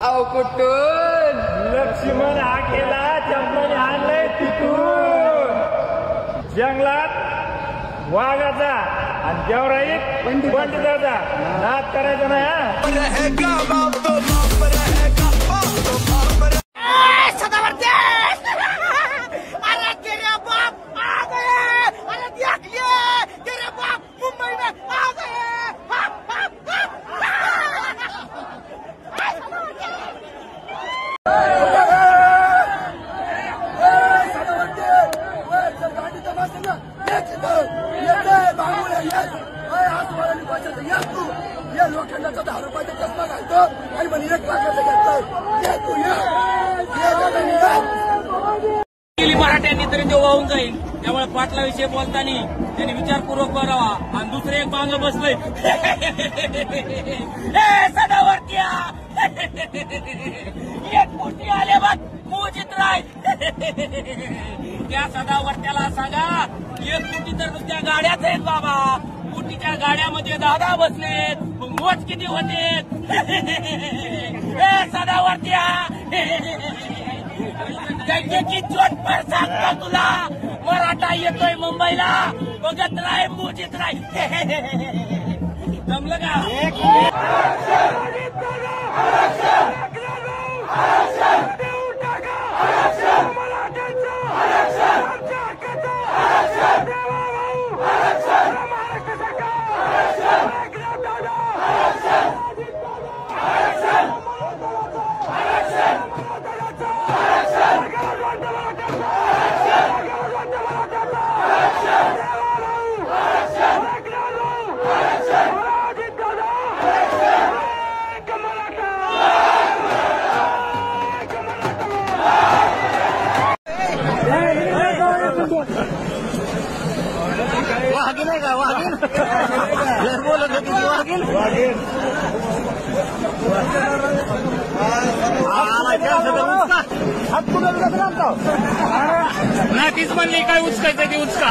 अहो कुठून लक्ष्मण हा केला चंपलाने आणलंय तिथून जंगलात वाघाचा आणि देवराईत पंडिताचा नाद करायचा नाही लोखंडाचा 10 रुपयाचा चष्मा घालतो आणि म्हणे 1 लाखाचा घेतोय मराठ्यांनी तरी तो वाहून जाईल. त्यामुळे पाटलाविषयी बोलताना त्यांनी विचारपूर्वक करावा. आणि दुसरे एक मागं बसलंय सदावर्त्या एक मोठी आले बघ मोजित राय त्या सदावर्त्याला सांगा 1 कोटी तर नुसत्या गाड्याच आहेत बाबा. कोटीच्या गाड्यामध्ये दादा बसलेत मोज किती होते सदावर्त्या की चोट पर सांगतो तुला मराठा येतोय मुंबईला बघत राय मोजित राय जमलं का वाघीन आहे का वाघीन बोलत होती वाघीन नाही तीच म्हणली काय उचकायचं ते उचका.